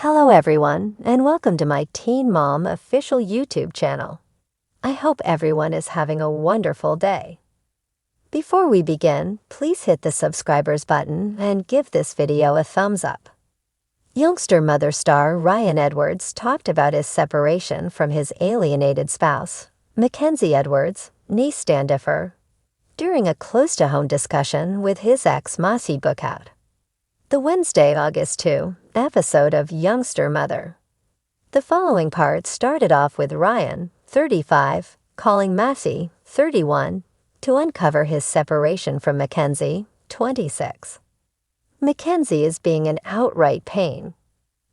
Hello everyone, and welcome to my Teen Mom official YouTube channel. I hope everyone is having a wonderful day. Before we begin, please hit the subscribers button and give this video a thumbs up. Youngster mother star Ryan Edwards talked about his separation from his alienated spouse, Mackenzie Edwards, niece Standifer, during a close-to-home discussion with his ex Mossy Bookout. The Wednesday, August 2 episode of Youngster Mother. The following part started off with Ryan, 35, calling Massey, 31, to uncover his separation from Mackenzie, 26. Mackenzie is being an outright pain.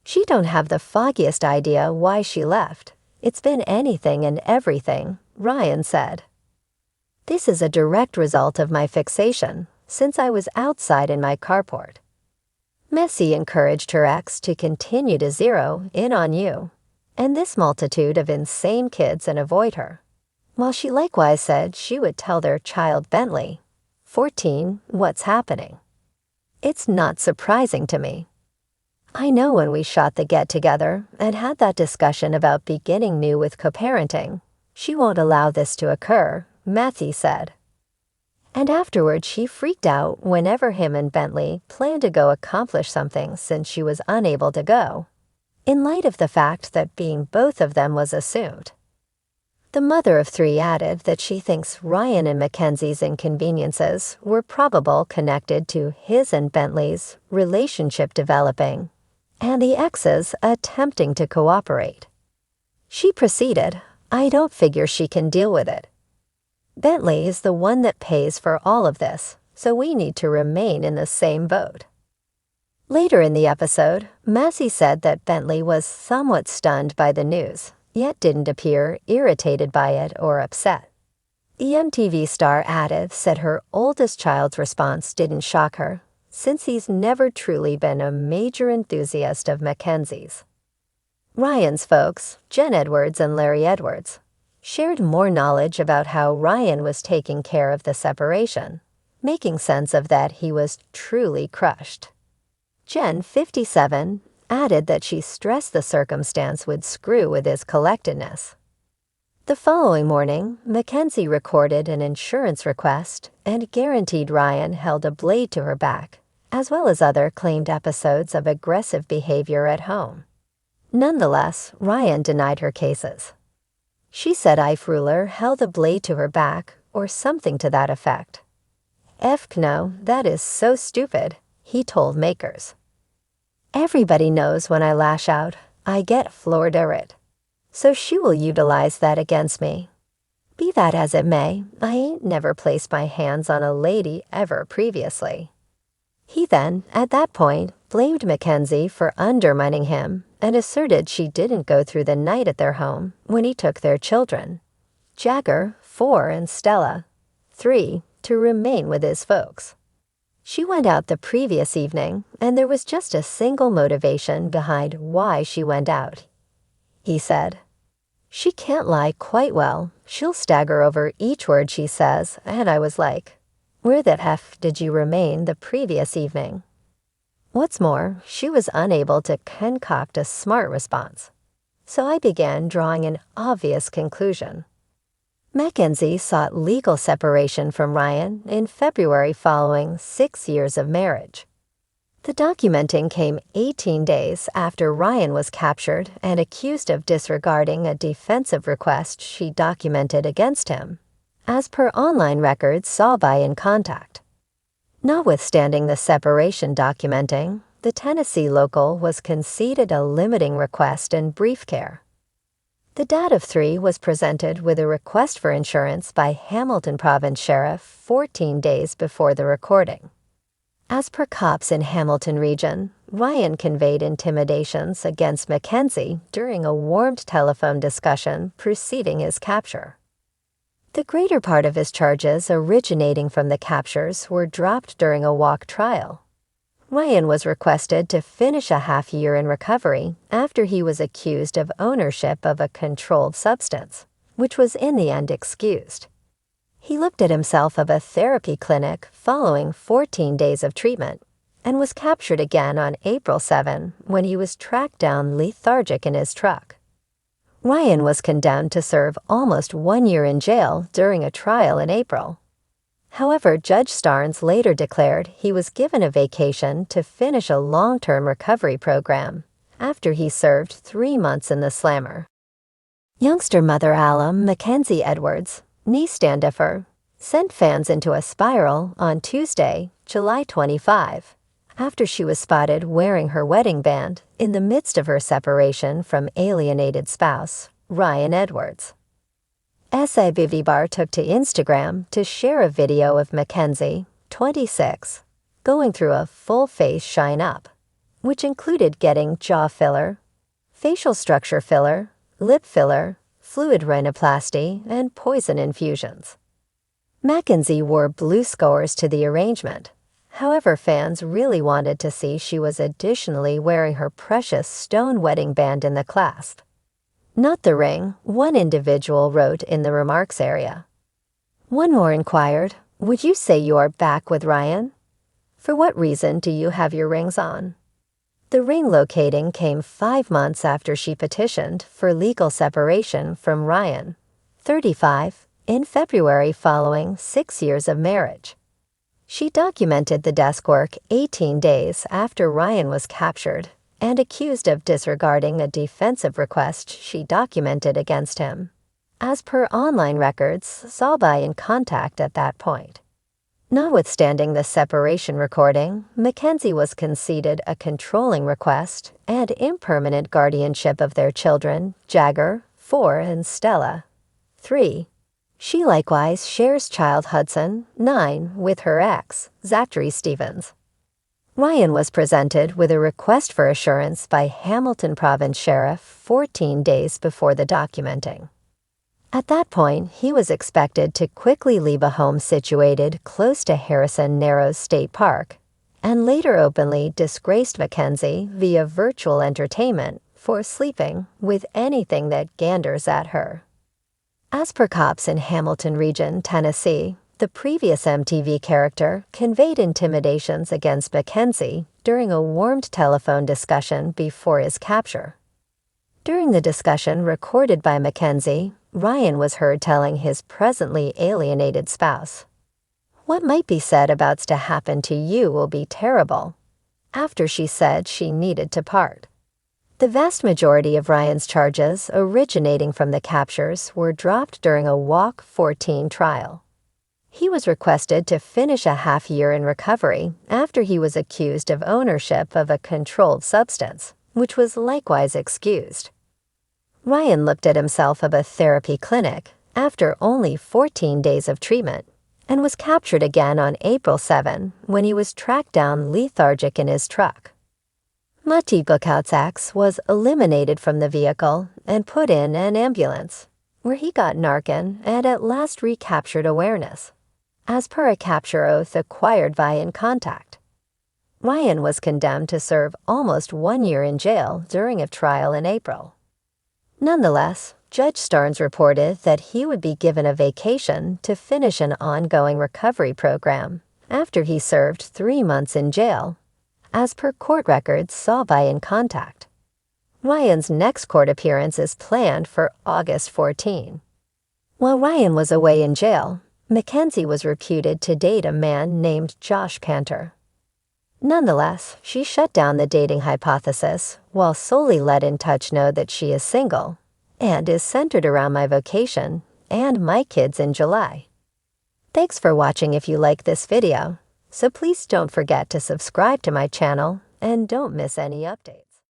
She don't have the foggiest idea why she left. It's been anything and everything, Ryan said. This is a direct result of my fixation, since I was outside in my carport. Massey encouraged her ex to continue to zero in on you and this multitude of insane kids and avoid her, while she likewise said she would tell their child Bentley, 14, what's happening. It's not surprising to me. I know when we shot the get-together and had that discussion about beginning new with co-parenting, she won't allow this to occur, Massey said. And afterward she freaked out whenever him and Bentley planned to go accomplish something since she was unable to go, in light of the fact that being both of them was assumed. The mother of three added that she thinks Ryan and Mackenzie's inconveniences were probable connected to his and Bentley's relationship developing and the exes attempting to cooperate. She proceeded, "I don't figure she can deal with it. Bentley is the one that pays for all of this, so we need to remain in the same boat." Later in the episode, Massey said that Bentley was somewhat stunned by the news, yet didn't appear irritated by it or upset. The MTV star added said her oldest child's response didn't shock her, since he's never truly been a major enthusiast of Mackenzie's. Ryan's folks, Jen Edwards and Larry Edwards, shared more knowledge about how Ryan was taking care of the separation, making sense of that he was truly crushed. Jen, 57, added that she stressed the circumstance would screw with his collectedness. The following morning, Mackenzie recorded an insurance request and guaranteed Ryan held a blade to her back, as well as other claimed episodes of aggressive behavior at home. Nonetheless, Ryan denied her cases. She said Eifruller held a blade to her back or something to that effect. No, that is so stupid, he told Makers. Everybody knows when I lash out, I get floored. So she will utilize that against me. Be that as it may, I ain't never placed my hands on a lady ever previously. He then, at that point, blamed Mackenzie for undermining him and asserted she didn't go through the night at their home when he took their children, Jagger, 4, and Stella, 3, to remain with his folks. She went out the previous evening, and there was just a single motivation behind why she went out, he said. She can't lie quite well. She'll stagger over each word she says, and I was like, where the F did you remain the previous evening? What's more, she was unable to concoct a smart response, so I began drawing an obvious conclusion. Mackenzie sought legal separation from Ryan in February following 6 years of marriage. The documenting came 18 days after Ryan was captured and accused of disregarding a defensive request she documented against him, as per online records saw by In Contact. Notwithstanding the separation documenting, the Tennessee local was conceded a limiting request and brief care. The dad of 3 was presented with a request for insurance by Hamilton Province Sheriff 14 days before the recording. As per cops in Hamilton region, Ryan conveyed intimidations against Mackenzie during a warmed telephone discussion preceding his capture. The greater part of his charges originating from the captures were dropped during a mock trial. Ryan was requested to finish a half year in recovery after he was accused of ownership of a controlled substance, which was in the end excused. He looked at himself of a therapy clinic following 14 days of treatment and was captured again on April 7 when he was tracked down lethargic in his truck. Ryan was condemned to serve almost 1 year in jail during a trial in April. However, Judge Starnes later declared he was given a vacation to finish a long-term recovery program after he served 3 months in the slammer. Youngster mother alum Mackenzie Edwards, knee standiffer, sent fans into a spiral on Tuesday, July 25, after she was spotted wearing her wedding band in the midst of her separation from alienated spouse, Ryan Edwards. S.A. Vivibar took to Instagram to share a video of Mackenzie, 26, going through a full-face shine-up, which included getting jaw filler, facial structure filler, lip filler, fluid rhinoplasty, and poison infusions. Mackenzie wore blue scores to the arrangement. However, fans really wanted to see she was additionally wearing her precious stone wedding band in the clasp. Not the ring, one individual wrote in the remarks area. One more inquired, "Would you say you are back with Ryan? For what reason do you have your rings on?" The ring locating came 5 months after she petitioned for legal separation from Ryan, 35, in February following 6 years of marriage. She documented the desk work 18 days after Ryan was captured and accused of disregarding a defensive request she documented against him, as per online records saw by In Contact at that point. Notwithstanding the separation recording, Mackenzie was conceded a controlling request and impermanent guardianship of their children, Jagger, 4, and Stella, 3. She likewise shares child Hudson, 9, with her ex, Zachary Stevens. Ryan was presented with a request for assurance by Hamilton Province Sheriff 14 days before the documenting. At that point, he was expected to quickly leave a home situated close to Harrison Narrows State Park, and later openly disgraced Mackenzie via virtual entertainment for sleeping with anything that ganders at her. As per cops in Hamilton Region, Tennessee, the previous MTV character conveyed intimidations against Mackenzie during a warmed telephone discussion before his capture. During the discussion recorded by Mackenzie, Ryan was heard telling his presently alienated spouse, "What might be said about's to happen to you will be terrible," after she said she needed to part. The vast majority of Ryan's charges originating from the captures were dropped during a Walk 14 trial. He was requested to finish a half year in recovery after he was accused of ownership of a controlled substance, which was likewise excused. Ryan looked at himself of a therapy clinic after only 14 days of treatment and was captured again on April 7 when he was tracked down lethargic in his truck. Mati Bukautsaks was eliminated from the vehicle and put in an ambulance, where he got Narcan and at last recaptured awareness, as per a capture oath acquired via In Contact. Ryan was condemned to serve almost 1 year in jail during a trial in April. Nonetheless, Judge Starnes reported that he would be given a vacation to finish an ongoing recovery program after he served 3 months in jail, as per court records saw by In Contact. Ryan's next court appearance is planned for August 14. While Ryan was away in jail, Mackenzie was reputed to date a man named Josh Panter. Nonetheless, she shut down the dating hypothesis while solely let In Touch know that she is single and is centered around my vocation and my kids in July. Thanks for watching. If you like this video, so please don't forget to subscribe to my channel and don't miss any updates.